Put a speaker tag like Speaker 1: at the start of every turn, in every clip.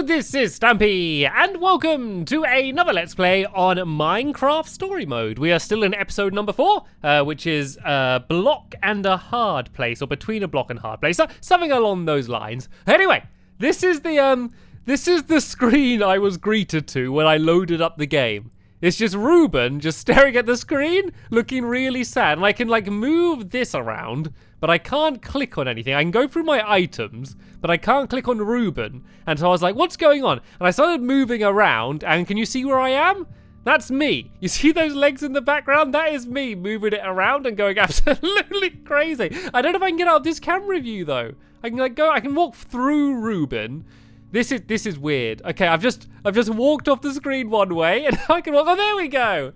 Speaker 1: this is Stampy, and welcome to another Let's Play on Minecraft Story Mode. We are still in episode number 4, which is a block and a hard place, or between a block and hard place, so something along those lines. Anyway, this is the screen I was greeted to when I loaded up the game. It's just Ruben just staring at the screen, looking really sad. And I can like move this around, but I can't click on anything. I can go through my items, but I can't click on Ruben. And so I was like, what's going on? And I started moving around, and can you see where I am? That's me. You see those legs in the background? That is me moving it around and going absolutely crazy. I don't know if I can get out of this camera view though. I can walk through Ruben. This is weird. Okay, I've just walked off the screen one way, and I can walk. Oh, there we go.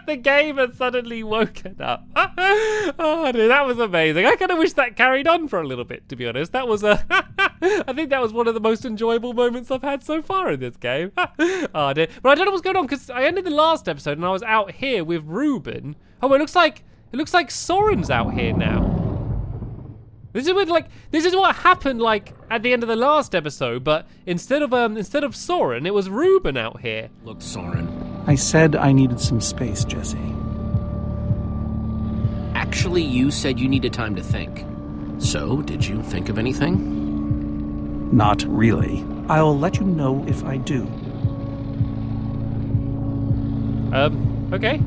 Speaker 1: The game has suddenly woken up. Oh, dude, that was amazing. I kind of wish that carried on for a little bit, to be honest. That was I think that was one of the most enjoyable moments I've had so far in this game. Oh, dear. But I don't know what's going on because I ended the last episode and I was out here with Ruben. Oh, it looks like Soren's out here now. This is what happened like at the end of the last episode, but instead of Soren, it was Ruben out here.
Speaker 2: Look, Soren.
Speaker 3: I said I needed some space, Jesse.
Speaker 2: Actually, you said you needed time to think. So, did you think of anything?
Speaker 3: Not really. I'll let you know if I do.
Speaker 1: Okay.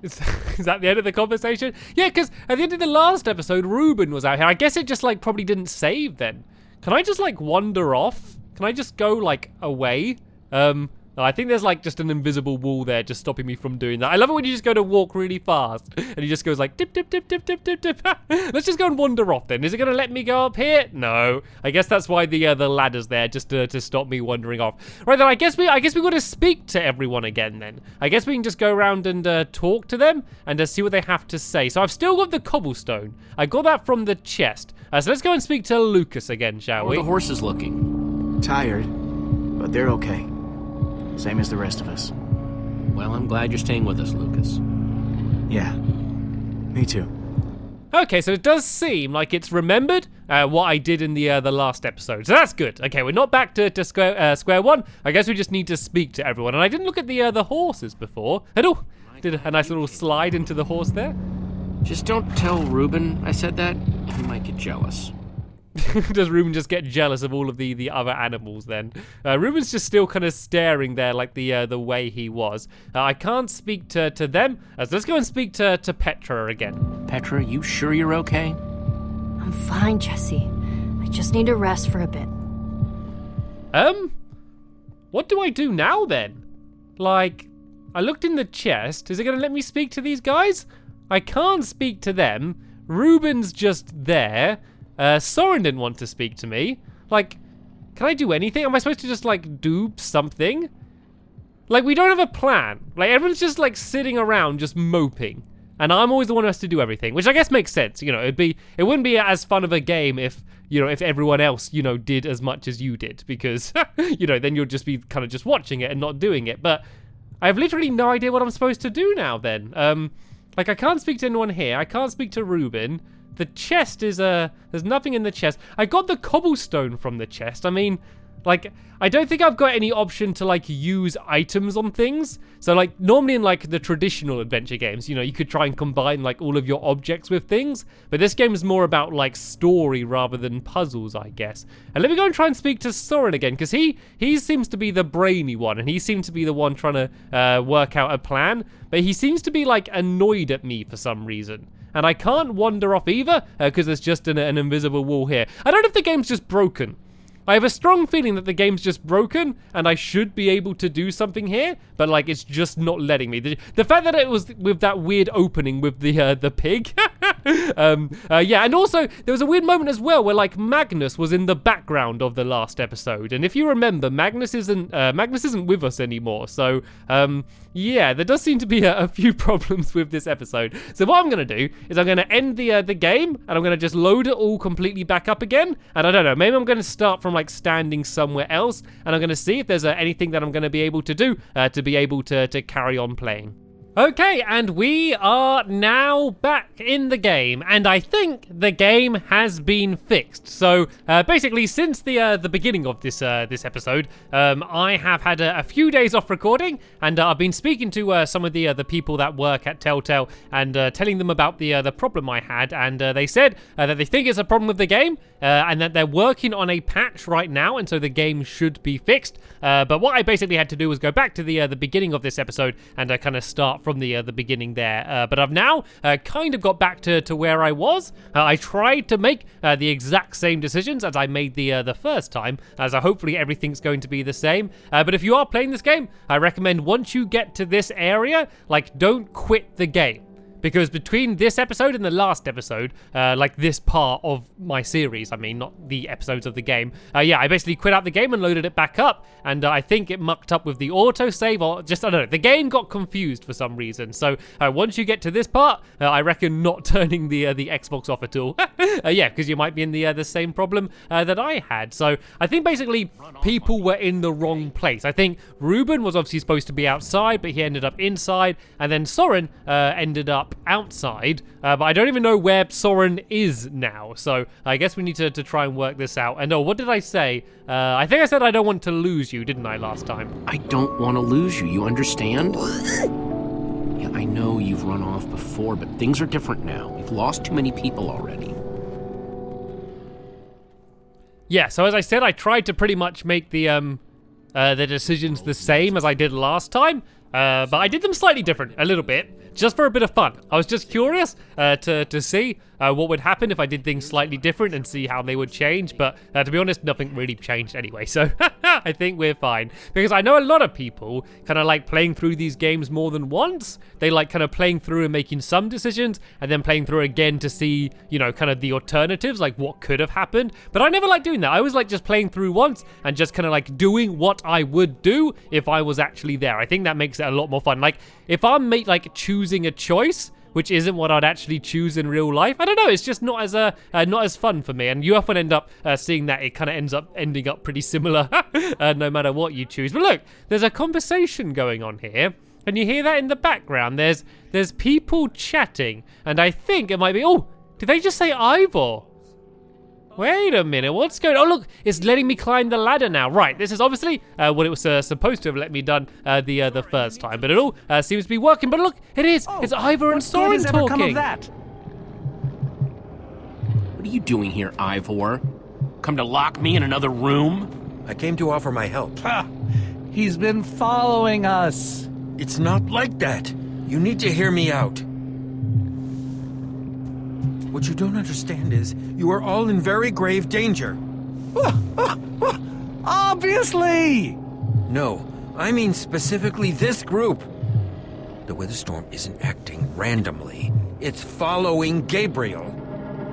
Speaker 1: Is that the end of the conversation? Yeah, because at the end of the last episode, Ruben was out here. I guess it just like probably didn't save then. Can I just like wander off? Can I just go like away? No, I think there's like just an invisible wall there just stopping me from doing that. I love it when you just go to walk really fast and he just goes like dip, dip, dip, dip, dip, dip, dip. Let's just go and wander off then. Is it gonna let me go up here? No. I guess that's why the ladder's there, just to stop me wandering off. Right then, I guess we got to speak to everyone again then. I guess we can just go around and talk to them and see what they have to say. So I've still got the cobblestone. I got that from the chest. So let's go and speak to Lucas again, shall we?
Speaker 2: How are the horses looking?
Speaker 4: Tired, but they're okay. Same as the rest of us.
Speaker 2: Well, I'm glad you're staying with us, Lucas.
Speaker 4: Yeah, me too.
Speaker 1: Okay, so it does seem like it's remembered what I did in the last episode. So that's good. Okay, we're not back to square one. I guess we just need to speak to everyone. And I didn't look at the horses before. And oh, did a nice little slide into the horse there.
Speaker 2: Just don't tell Ruben I said that. He might get jealous.
Speaker 1: Does Ruben just get jealous of all of the other animals then? Ruben's just still kind of staring there like the way he was. I can't speak to them. So let's go and speak to Petra again.
Speaker 2: Petra, you sure you're okay?
Speaker 5: I'm fine, Jesse. I just need to rest for a bit.
Speaker 1: What do I do now then? Like, I looked in the chest. Is it going to let me speak to these guys? I can't speak to them. Ruben's just there. Soren didn't want to speak to me. Like, can I do anything? Am I supposed to just, like, do something? Like, we don't have a plan. Like, everyone's just, like, sitting around just moping. And I'm always the one who has to do everything, which I guess makes sense. You know, it wouldn't be as fun of a game if everyone else, did as much as you did. Because, then you'll just be kind of just watching it and not doing it. But I have literally no idea what I'm supposed to do now then. Like, I can't speak to anyone here. I can't speak to Ruben. The chest is, there's nothing in the chest. I got the cobblestone from the chest. I mean, like, I don't think I've got any option to, like, use items on things. So, like, normally in, like, the traditional adventure games, you could try and combine, like, all of your objects with things. But this game is more about, like, story rather than puzzles, I guess. And let me go and try and speak to Soren again, because he seems to be the brainy one, and he seems to be the one trying to work out a plan. But he seems to be, like, annoyed at me for some reason. And I can't wander off either, because there's just an invisible wall here. I don't know if the game's just broken. I have a strong feeling that the game's just broken, and I should be able to do something here, but, like, it's just not letting me. The fact that it was with that weird opening with the pig. Yeah, and also, there was a weird moment as well where, like, Magnus was in the background of the last episode. And if you remember, Magnus isn't with us anymore. So, yeah, there does seem to be a few problems with this episode. So what I'm going to do is I'm going to end the game, and I'm going to just load it all completely back up again. And I don't know, maybe I'm going to start from, like, standing somewhere else, and I'm going to see if there's anything that I'm going to be able to do to be able to carry on playing. Okay, and we are now back in the game, and I think the game has been fixed. So basically, since the beginning of this episode, I have had a few days off recording, and I've been speaking to some of the people that work at Telltale and telling them about the problem I had, and they said that they think it's a problem with the game, and that they're working on a patch right now, and so the game should be fixed. But what I basically had to do was go back to the beginning of this episode and kind of start from the beginning there. But I've now kind of got back to where I was. I tried to make the exact same decisions as I made the first time, so hopefully everything's going to be the same. But if you are playing this game, I recommend once you get to this area, like, don't quit the game. Because between this episode and the last episode, like this part of my series, I mean, not the episodes of the game, yeah, I basically quit out the game and loaded it back up, and I think it mucked up with the autosave, or just, I don't know, the game got confused for some reason. So once you get to this part, I reckon not turning the Xbox off at all. Yeah, because you might be in the same problem that I had. So I think basically people were in the wrong place. I think Ruben was obviously supposed to be outside, but he ended up inside, and then Soren ended up outside, but I don't even know where Soren is now, so I guess we need to try and work this out. And what did I say? I think I said I don't want to lose you, didn't I, last time?
Speaker 2: I don't want to lose you, you understand? Yeah, I know you've run off before, but things are different now. We've lost too many people already.
Speaker 1: Yeah, so as I said, I tried to pretty much make the decisions the same as I did last time, but I did them slightly different, a little bit, just for a bit of fun. I was just curious to see what would happen if I did things slightly different and see how they would change, but to be honest, nothing really changed anyway, so I think we're fine. Because I know a lot of people kind of like playing through these games more than once. They like kind of playing through and making some decisions, and then playing through again to see, you know, kind of the alternatives, like what could have happened. But I never like doing that. I always like just playing through once and just kind of like doing what I would do if I was actually there. I think that makes it a lot more fun. Like, if I'm like choosing a choice which isn't what I'd actually choose in real life, I don't know, it's just not as fun for me, and you often end up seeing that it kind of ending up pretty similar no matter what you choose. But look, there's a conversation going on here, and you hear that in the background. There's people chatting, and I think it might be, oh, did they just say Ivor? Wait a minute, what's going on? Oh, look, it's letting me climb the ladder now. Right, this is obviously what it was supposed to have let me done the first time, but it all seems to be working. But look, it is.
Speaker 3: Oh,
Speaker 1: it's Ivor and Soren
Speaker 3: talking. What
Speaker 1: talking.
Speaker 3: of that?
Speaker 2: What are you doing here, Ivor? Come to lock me in another room?
Speaker 6: I came to offer my help.
Speaker 3: Ha! He's been following us.
Speaker 6: It's not like that. You need to hear me out. What you don't understand is, you are all in very grave danger.
Speaker 3: Obviously!
Speaker 6: No, I mean specifically this group. The weather storm isn't acting randomly. It's following Gabriel.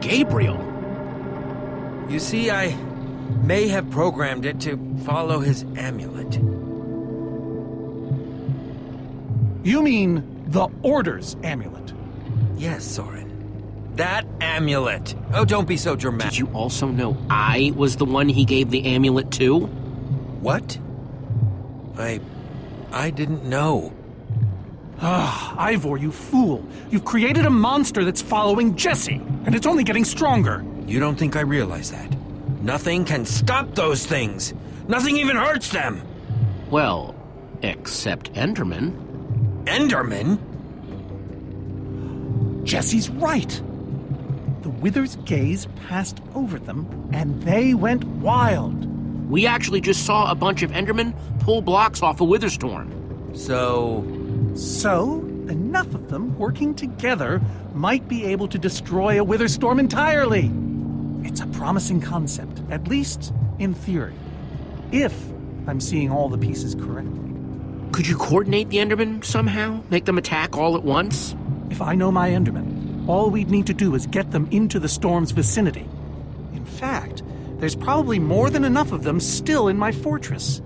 Speaker 2: Gabriel?
Speaker 6: You see, I may have programmed it to follow his amulet.
Speaker 3: You mean the Order's amulet?
Speaker 6: Yes, Soren. That amulet. Oh, don't be so dramatic.
Speaker 2: Did you also know I was the one he gave the amulet to?
Speaker 6: What? I didn't know.
Speaker 3: Ah, Ivor, you fool. You've created a monster that's following Jesse, and it's only getting stronger.
Speaker 6: You don't think I realize that? Nothing can stop those things. Nothing even hurts them.
Speaker 2: Well, except Enderman.
Speaker 6: Enderman?
Speaker 3: Jesse's right. The Wither's gaze passed over them, and they went wild.
Speaker 2: We actually just saw a bunch of Endermen pull blocks off a Witherstorm.
Speaker 6: So,
Speaker 3: enough of them working together might be able to destroy a Witherstorm entirely. It's a promising concept, at least in theory, if I'm seeing all the pieces correctly.
Speaker 2: Could you coordinate the Endermen somehow? Make them attack all at once?
Speaker 3: If I know my Endermen, all we'd need to do is get them into the storm's vicinity. In fact, there's probably more than enough of them still in my fortress.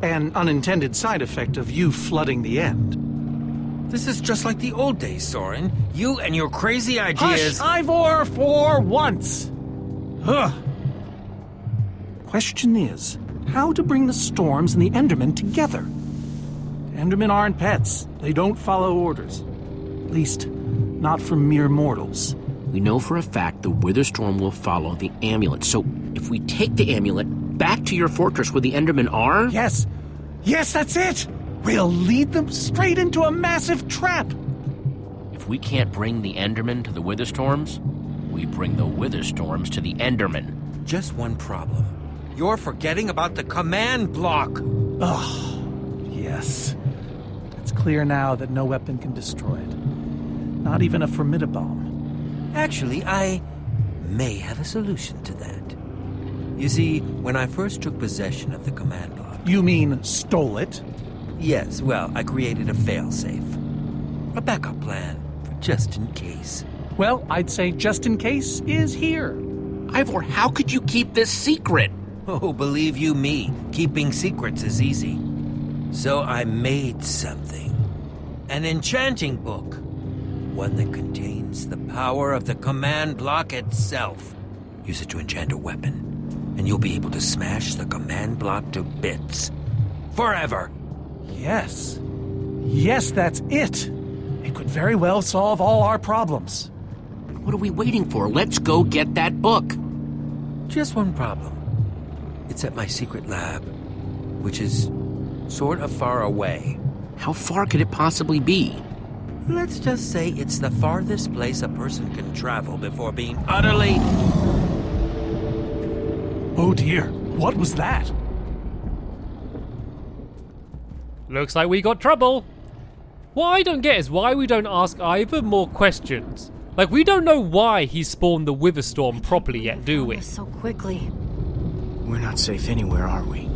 Speaker 3: An unintended side effect of you flooding the end.
Speaker 6: this is just like the old days, Soren. You and your crazy ideas...
Speaker 3: Hush, Ivor, for once! Ugh. Question is, how to bring the storms and the Endermen together? Endermen aren't pets. They don't follow orders. At least, not from mere mortals.
Speaker 2: We know for a fact the Witherstorm will follow the amulet. So if we take the amulet back to your fortress where the Endermen are...
Speaker 3: Yes! Yes, that's it! We'll lead them straight into a massive trap!
Speaker 2: If we can't bring the Endermen to the Witherstorms, we bring the Witherstorms to the Endermen.
Speaker 6: Just one problem. You're forgetting about the command block.
Speaker 3: Ugh, yes. It's clear now that no weapon can destroy it. Not even a formidabomb.
Speaker 6: Actually, I may have a solution to that. You see, when I first took possession of the command block...
Speaker 3: You mean stole it?
Speaker 6: Yes, well, I created a failsafe. A backup plan, for just in case.
Speaker 3: Well, I'd say just in case is here.
Speaker 2: Ivor, how could you keep this secret?
Speaker 6: Oh, believe you me, keeping secrets is easy. So I made something. An enchanting book. One that contains the power of the command block itself. Use it to enchant a weapon, and you'll be able to smash the command block to bits. Forever!
Speaker 3: Yes. Yes, that's it. It could very well solve all our problems.
Speaker 2: What are we waiting for? Let's go get that book.
Speaker 6: Just one problem. It's at my secret lab, which is sort of far away.
Speaker 2: How far could it possibly be?
Speaker 6: Let's just say it's the farthest place a person can travel before being utterly...
Speaker 3: Oh dear, what was that?
Speaker 1: Looks like we got trouble. What I don't get is why we don't ask Ivor more questions. Like, we don't know why he spawned the Witherstorm properly yet, do we?
Speaker 5: So quickly.
Speaker 4: We're not safe anywhere, are we?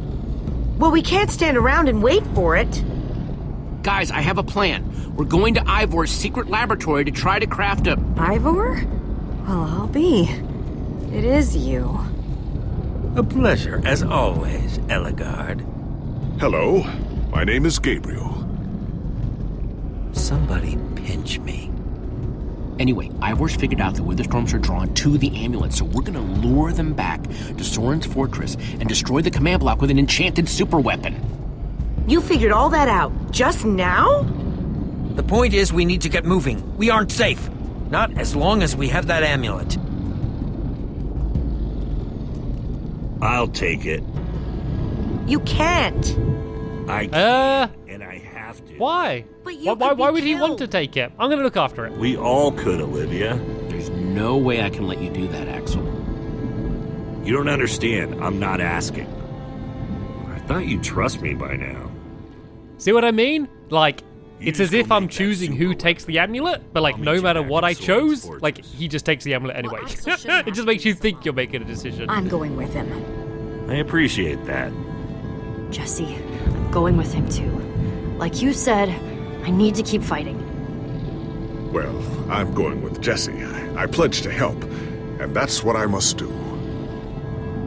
Speaker 7: Well, we can't stand around and wait for it.
Speaker 2: Guys, I have a plan. We're going to Ivor's secret laboratory to try to craft a...
Speaker 7: Ivor? Well, I'll be. It is you.
Speaker 6: A pleasure, as always, Eligard.
Speaker 8: Hello, my name is Gabriel.
Speaker 6: Somebody pinch me.
Speaker 2: Anyway, Ivor's figured out the Witherstorms are drawn to the amulet, so we're gonna lure them back to Soren's fortress and destroy the command block with an enchanted super weapon.
Speaker 7: You figured all that out just now?
Speaker 6: The point is, we need to get moving. We aren't safe. Not as long as we have that amulet.
Speaker 9: I'll take it.
Speaker 7: You can't.
Speaker 9: I can, and I have to.
Speaker 1: Why?
Speaker 7: But you
Speaker 1: Why would he want to take it? I'm gonna look after it.
Speaker 9: We all could, Olivia.
Speaker 2: There's no way I can let you do that, Axel.
Speaker 9: You don't understand. I'm not asking. I thought you'd trust me by now.
Speaker 1: See what I mean? Like,
Speaker 9: You
Speaker 1: it's
Speaker 9: just
Speaker 1: as if
Speaker 9: go
Speaker 1: I'm
Speaker 9: make that
Speaker 1: choosing who
Speaker 9: super
Speaker 1: takes the amulet, but like,
Speaker 9: I'll
Speaker 1: no
Speaker 9: meet you
Speaker 1: matter
Speaker 9: back
Speaker 1: what
Speaker 9: at
Speaker 1: I
Speaker 9: Soren's
Speaker 1: chose,
Speaker 9: fortress.
Speaker 1: like, he just takes the amulet anyway.
Speaker 5: Axel shouldn't
Speaker 1: It just makes you think you're making a decision.
Speaker 5: I'm going with him.
Speaker 9: I appreciate that.
Speaker 5: Jesse, I'm going with him too. Like you said, I need to keep fighting.
Speaker 8: Well, I'm going with Jesse. I pledged to help, and that's what I must do.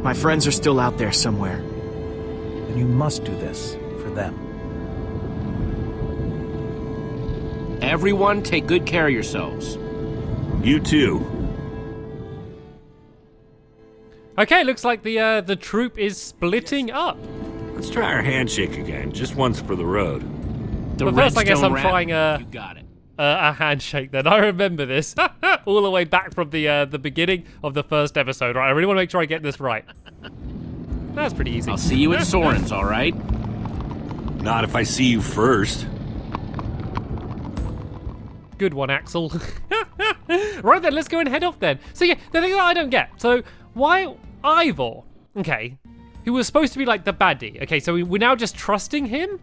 Speaker 4: My friends are still out there somewhere.
Speaker 3: And you must do this for them.
Speaker 2: Everyone, take good care of yourselves.
Speaker 9: You too.
Speaker 1: Okay, looks like the troop is splitting up.
Speaker 9: Let's try our handshake again, just once for the road.
Speaker 2: The
Speaker 1: But first, I guess
Speaker 2: redstone
Speaker 1: I'm
Speaker 2: rat,
Speaker 1: trying
Speaker 2: You got it.
Speaker 1: a handshake then. I remember this. All the way back from the beginning of the first episode, right? I really want to make sure I get this right. That's pretty easy.
Speaker 2: I'll see you at Soren's, all right?
Speaker 9: Not if I see you first.
Speaker 1: Good one, Axel. Right then, let's go and head off then. So yeah, the thing that I don't get, so why Ivor, okay, who was supposed to be like the baddie, okay, so we're now just trusting him?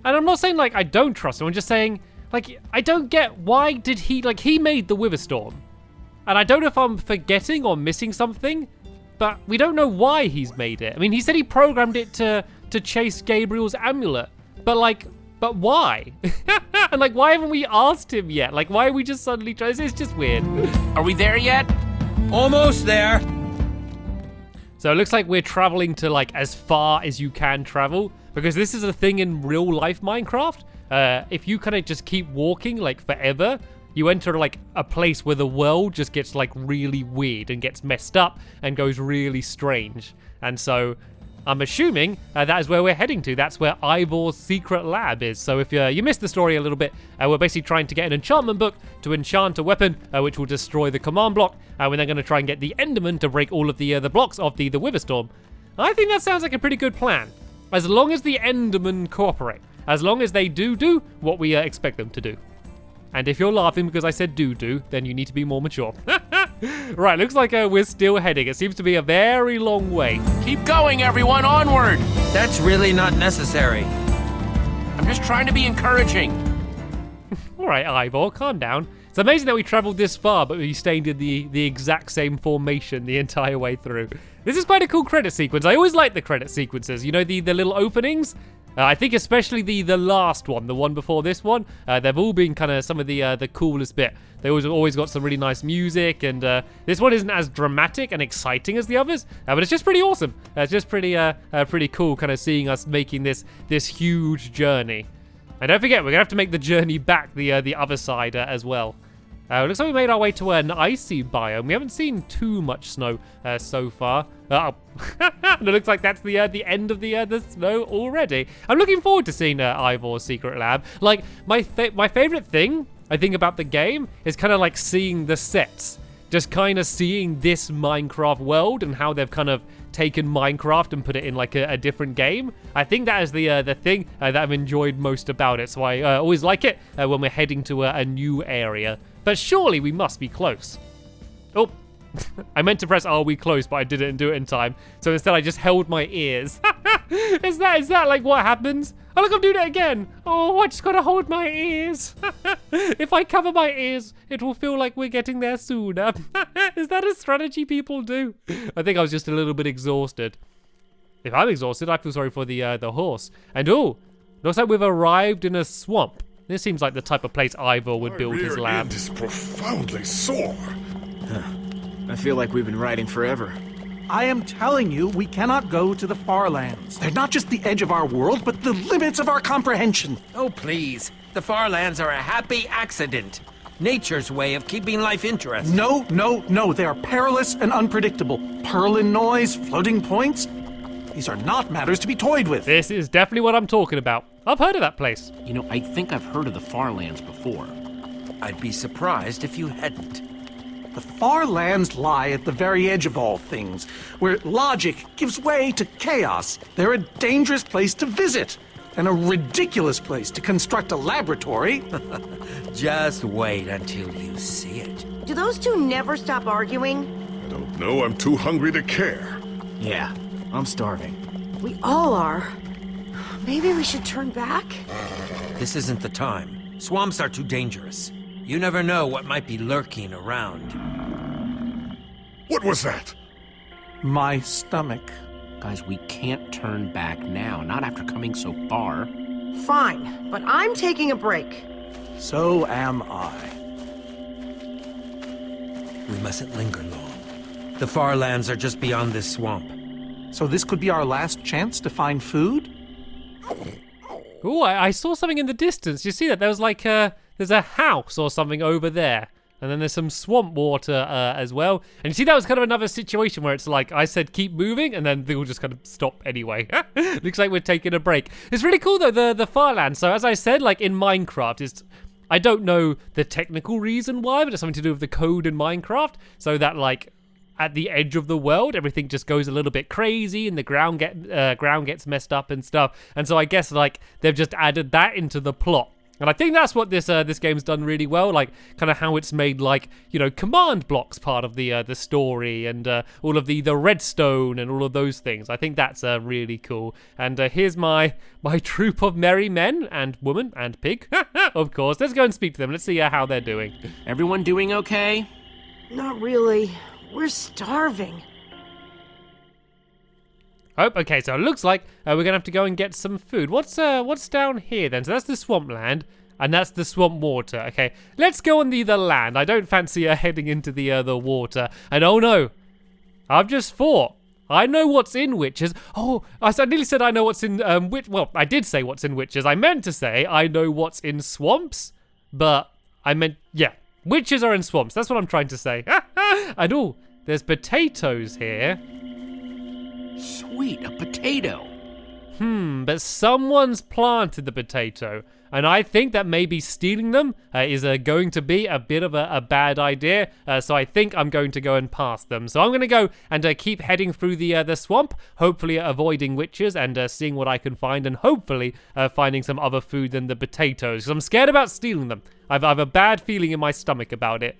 Speaker 1: And I'm not saying like I don't trust him, I'm just saying, like, I don't get why did he, like, he made the Witherstorm. And I don't know if I'm forgetting or missing something, but we don't know why he's made it. I mean, he said he programmed it to chase Gabriel's amulet, but why? And like, why haven't we asked him yet? Like, why are we just suddenly trying? It's just weird.
Speaker 2: Are we there yet?
Speaker 6: Almost there.
Speaker 1: So it looks like we're traveling to like as far as you can travel, because this is a thing in real life Minecraft. If you kind of just keep walking like forever, you enter like a place where the world just gets like really weird and gets messed up and goes really strange. And so I'm assuming that is where we're heading to. That's where Ivor's secret lab is. So if you missed the story a little bit, we're basically trying to get an enchantment book to enchant a weapon, which will destroy the command block. We're then going to try and get the Enderman to break all of the blocks of the Witherstorm. I think that sounds like a pretty good plan. As long as the Endermen cooperate. As long as they do what we expect them to do. And if you're laughing because I said do, then you need to be more mature. Right, looks like we're still heading. It seems to be a very long way.
Speaker 2: Keep going, everyone, onward!
Speaker 6: That's really not necessary.
Speaker 2: I'm just trying to be encouraging.
Speaker 1: All right, Ivor, calm down. It's amazing that we traveled this far, but we stayed in the exact same formation the entire way through. This is quite a cool credit sequence. I always like the credit sequences. You know, the little openings? I think especially the last one, the one before this one, they've all been kind of some of the coolest bit. They always got some really nice music, and this one isn't as dramatic and exciting as the others, but it's just pretty awesome. It's just pretty cool, kind of seeing us making this huge journey. And don't forget, we're gonna have to make the journey back the other side as well. It looks like we made our way to an icy biome. We haven't seen too much snow so far. Oh, and it looks like that's the end of the snow already. I'm looking forward to seeing Ivor's secret lab. Like my favorite thing I think about the game is kind of like seeing the sets, just kind of seeing this Minecraft world and how they've kind of taken Minecraft and put it in like a different game. I think that is the thing that I've enjoyed most about it. So I always like it when we're heading to a new area. But surely we must be close. Oh, I meant to press are we close, but I didn't do it in time. So instead I just held my ears. Is that like what happens? Oh look, I'm doing it again. Oh, I just gotta hold my ears. If I cover my ears, it will feel like we're getting there sooner. Is that a strategy people do? I think I was just a little bit exhausted. If I'm exhausted, I feel sorry for the horse. And oh, looks like we've arrived in a swamp. This seems like the type of place Ivor would build his lab.
Speaker 8: My rear end is profoundly sore.
Speaker 4: I feel like we've been riding forever.
Speaker 3: I am telling you, we cannot go to the Farlands. They're not just the edge of our world, but the limits of our comprehension.
Speaker 6: Oh, please. The Farlands are a happy accident. Nature's way of keeping life interesting.
Speaker 3: No. They are perilous and unpredictable. Purlin noise, floating points. These are not matters to be toyed with.
Speaker 1: This is definitely what I'm talking about. I've heard of that place.
Speaker 2: You know, I think I've heard of the Farlands before.
Speaker 6: I'd be surprised if you hadn't.
Speaker 3: The Farlands lie at the very edge of all things, where logic gives way to chaos. They're a dangerous place to visit, and a ridiculous place to construct a laboratory.
Speaker 6: Just wait until you see it.
Speaker 7: Do those two never stop arguing?
Speaker 8: I don't know, I'm too hungry to care.
Speaker 4: Yeah, I'm starving.
Speaker 7: We all are. Maybe we should turn back?
Speaker 6: This isn't the time. Swamps are too dangerous. You never know what might be lurking around.
Speaker 8: What was that?
Speaker 3: My stomach.
Speaker 2: Guys, we can't turn back now, not after coming so far.
Speaker 7: Fine, but I'm taking a break.
Speaker 3: So am I.
Speaker 6: We mustn't linger long. The Farlands are just beyond this swamp.
Speaker 3: So this could be our last chance to find food?
Speaker 1: Oh, I saw something in the distance. You see that? There was like there's a house or something over there. And then there's some swamp water as well. And you see, that was kind of another situation where it's like, I said keep moving, and then they will just kind of stop anyway. Looks like we're taking a break. It's really cool though, the Farlands. So as I said, like in Minecraft, I don't know the technical reason why, but it's something to do with the code in Minecraft. So that like, at the edge of the world, everything just goes a little bit crazy, and the ground gets messed up and stuff. And so I guess like they've just added that into the plot. And I think that's what this game's done really well, like kind of how it's made like, you know, command blocks part of the story, and all of the redstone and all of those things. I think that's really cool. And here's my troop of merry men and woman and pig, of course. Let's go and speak to them. Let's see how they're doing.
Speaker 2: Everyone doing okay?
Speaker 7: Not really. We're starving.
Speaker 1: Oh, okay, so it looks like we're gonna have to go and get some food. What's down here then? So that's the swampland, and that's the swamp water. Okay, let's go on the land. I don't fancy heading into the water. And oh no, I've just thought. I know what's in witches. Oh, I nearly said I know what's in well, I did say what's in witches. I meant to say I know what's in swamps, but I meant, yeah, witches are in swamps. That's what I'm trying to say. And oh, there's potatoes here.
Speaker 4: Sweet.
Speaker 2: sweet, a potato.
Speaker 1: But someone's planted the potato, and I think that maybe stealing them is going to be a bit of a bad idea. So I think I'm going to go and pass them. So I'm going to go and keep heading through the swamp, hopefully avoiding witches and seeing what I can find, and hopefully finding some other food than the potatoes, because I'm scared about stealing them. I've a bad feeling in my stomach about it.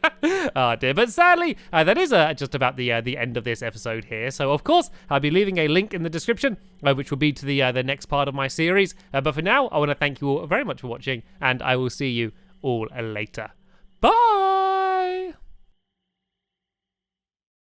Speaker 1: Oh dear. But sadly, that is just about the end of this episode here. So of course, I'll be leaving a link in the description, which will be to the next part of my series. But for now, I want to thank you all very much for watching, and I will see you all later. Bye!